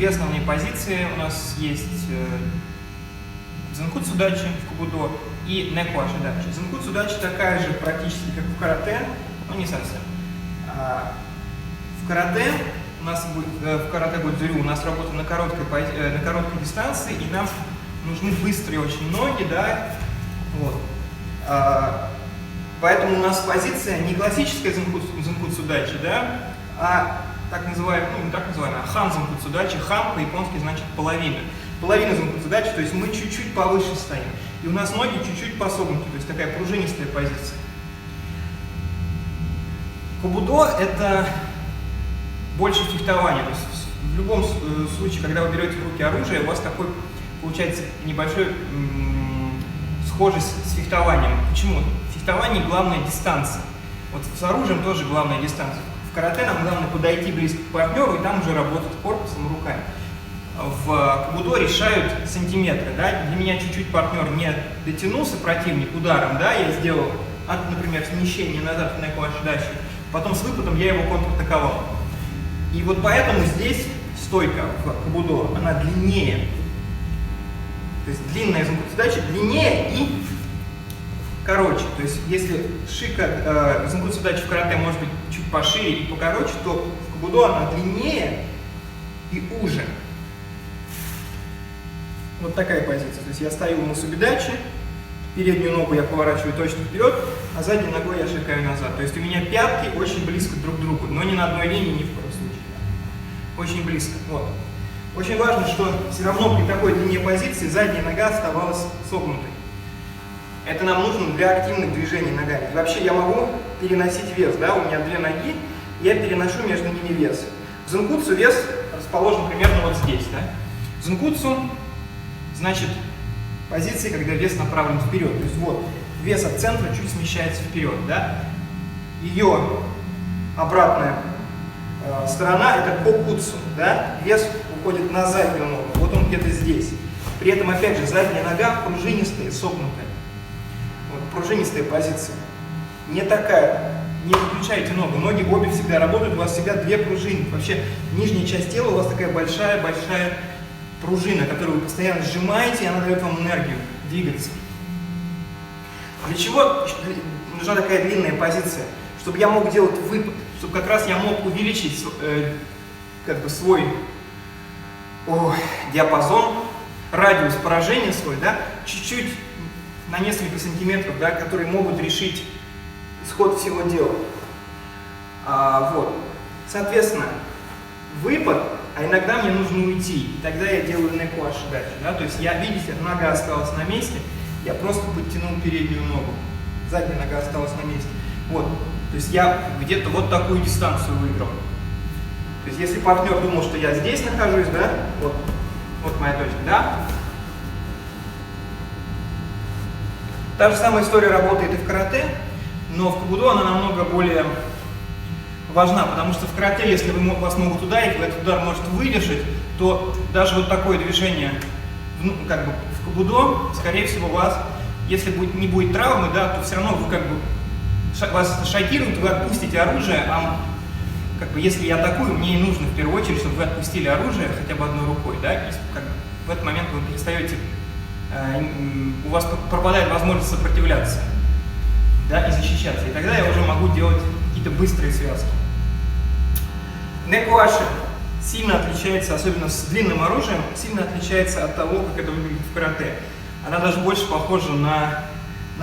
Две основные позиции у нас есть Зенкуцу дачи в кубудо и некуаши дачи. Зенкуцу дачи такая же практически, как в карате, но не совсем. В карате будет дзюрю, у нас работа на короткой дистанции, и нам нужны быстрые очень ноги, да, вот. Поэтому у нас позиция не классическая зенкуцу дачи, да, а так называемая, ну не так называемая, а хан зенкуцу дачи. Хан по-японски значит половина. Половина зенкуцу дачи, то есть мы чуть-чуть повыше стоим. И у нас ноги чуть-чуть посогнуты, то есть такая пружинистая позиция. Кубудо — это больше фехтование. То есть в любом случае, когда вы берете в руки оружие, у вас такой получается небольшой схожесть с фехтованием. Почему? В фехтовании главная дистанция. Вот с оружием тоже главная дистанция. В карате нам главное подойти близко к партнеру и там уже работать корпусом и руками. В кубудо решают сантиметры. Да? Для меня чуть-чуть партнер не дотянулся, противник, ударом, да, я сделал, например, смещение назад в некуаши дачи, потом с выпадом я его контратаковал. И вот поэтому здесь стойка в кубудо, она длиннее. То есть длинная зенкуцу дачи длиннее и короче. То есть если шика зенкуцу дачи в карате может быть чуть пошире и покороче, то в кубудо она длиннее и уже. Вот такая позиция. То есть я стою в мусубидачи, переднюю ногу я поворачиваю точно вперед, а задней ногой я шикаю назад. То есть у меня пятки очень близко друг к другу, но не на одной линии ни в коем случае. Очень близко. Вот. Очень важно, что все равно при такой длине позиции задняя нога оставалась согнутой. Это нам нужно для активных движений ногами. Вообще я могу переносить вес, да, у меня две ноги, я переношу между ними вес. В зенкуцу вес расположен примерно вот здесь, да. Зенкуцу значит позиции, когда вес направлен вперед. То есть вот вес от центра чуть смещается вперед, да. Ее обратная сторона — это кокуцу, да, вес уходит на заднюю ногу, вот он где-то здесь. При этом, опять же, задняя нога пружинистая, согнутая. Вот, пружинистая позиция. Не такая, не выключайте ногу. Ноги обе всегда работают, у вас всегда две пружины. Вообще, нижняя часть тела у вас такая большая-большая пружина, которую вы постоянно сжимаете, и она дает вам энергию двигаться. Для чего нужна такая длинная позиция? Чтобы я мог делать выпад, чтобы как раз я мог увеличить свой диапазон, радиус поражения свой, да, чуть-чуть на несколько сантиметров, да, которые могут решить исход всего дела. Вот. Соответственно, выпад, а иногда мне нужно уйти, и тогда я делаю некуаши дачи, да, то есть видите, нога осталась на месте, я просто подтянул переднюю ногу, задняя нога осталась на месте. Вот. То есть я где-то вот такую дистанцию выиграл. То есть если партнер думал, что я здесь нахожусь, да, вот моя точка, да. Та же самая история работает и в карате, но в кубудо она намного более важна, потому что в карате, если вас могут ударить, вы этот удар можете выдержать, то даже вот такое движение в кубудо, скорее всего, если не будет травмы, да, то все равно вы вас шокируют, вы отпустите оружие, если я атакую, мне и нужно в первую очередь, чтобы вы отпустили оружие хотя бы одной рукой, да, и в этот момент вы перестаете, у вас пропадает возможность сопротивляться, да, и защищаться, и тогда я уже могу делать какие-то быстрые связки. Некуаши сильно отличается, особенно с длинным оружием, сильно отличается от того, как это выглядит в карате. Она даже больше похожа на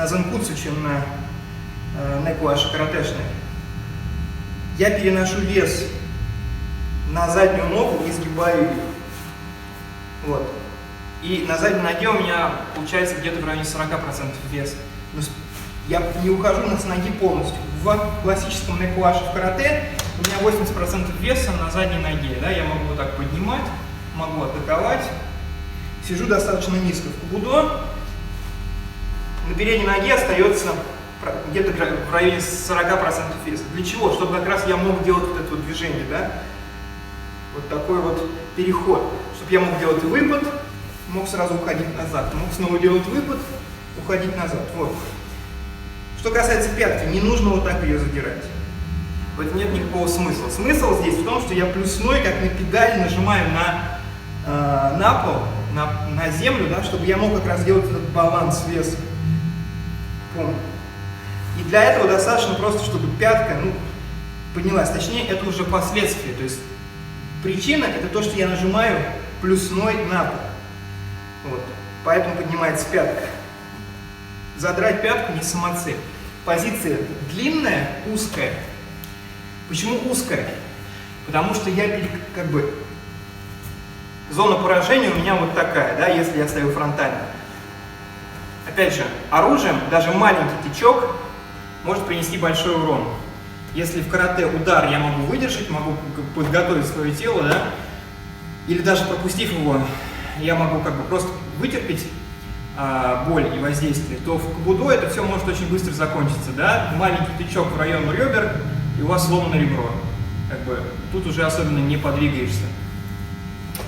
зенкуцу, чем на некуаши каратешные. Я переношу вес на заднюю ногу и сгибаю ее. Вот. И на задней ноге у меня получается где-то в районе 40% веса. Я не ухожу с ноги полностью. В классическом некуаши в карате у меня 80% веса на задней ноге. Да? Я могу вот так поднимать, могу атаковать. Сижу достаточно низко. В кубудо на передней ноге остается где-то в районе 40% веса. Для чего? Чтобы как раз я мог делать вот это вот движение, да? Вот такой вот переход. Чтобы я мог делать выпад, мог сразу уходить назад. Мог снова делать выпад, уходить назад. Вот. Что касается пятки, не нужно вот так ее задирать. В этом нет никакого смысла. Смысл здесь в том, что я плюсной, как на педаль, нажимаю на на пол, на землю, да, чтобы я мог как раз сделать этот баланс веса. Пум. И для этого достаточно просто, чтобы пятка, ну, поднялась. Точнее, это уже последствия. То есть причина — это то, что я нажимаю плюсной на пол. Вот. Поэтому поднимается пятка. Задрать пятку не самоцель. Позиция длинная, узкая. Почему узкая? Потому что я как бы зона поражения у меня вот такая, да, если я стою фронтально. Опять же, оружием даже маленький тычок может принести большой урон. Если в карате удар я могу выдержать, могу подготовить свое тело, да, или даже пропустив его, я могу как бы просто вытерпеть боль и воздействие, то в кабудо это все может очень быстро закончиться, да, маленький тычок в район ребер, и у вас сломано ребро. Как бы тут уже особенно не подвигаешься.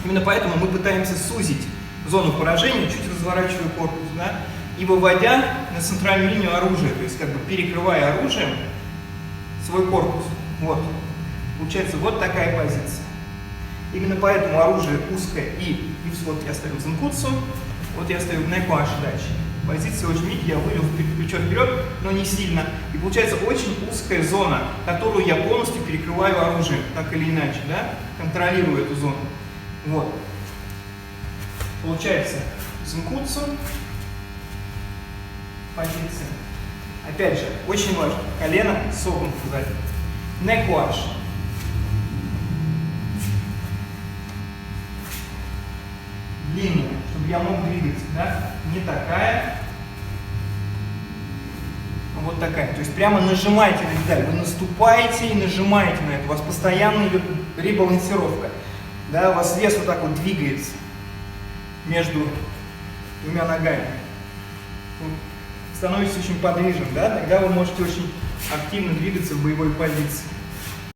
Именно поэтому мы пытаемся сузить зону поражения, чуть разворачивая корпус, да, и выводя на центральную линию оружия, то есть как бы перекрывая оружием свой корпус. Вот. Получается вот такая позиция. Именно поэтому оружие узкое и вот я ставлю зенкуцу, вот я ставлю некуаши дальше. Позиция очень, видите, я вывел плечо вперед, но не сильно. И получается очень узкая зона, которую я полностью перекрываю оружием, так или иначе, да, контролирую эту зону. Вот. Получается зенкуцу, позиция. Опять же, очень важно, колено согнуто сзади. Некуаши. Длинная, чтобы я мог двигаться, да, не такая, а вот такая. То есть прямо нажимаете на деталь, вы наступаете и нажимаете на это, у вас постоянно идет ребалансировка, да, у вас вес вот так вот двигается между двумя ногами. Становитесь очень подвижным, да, тогда вы можете очень активно двигаться в боевой позиции.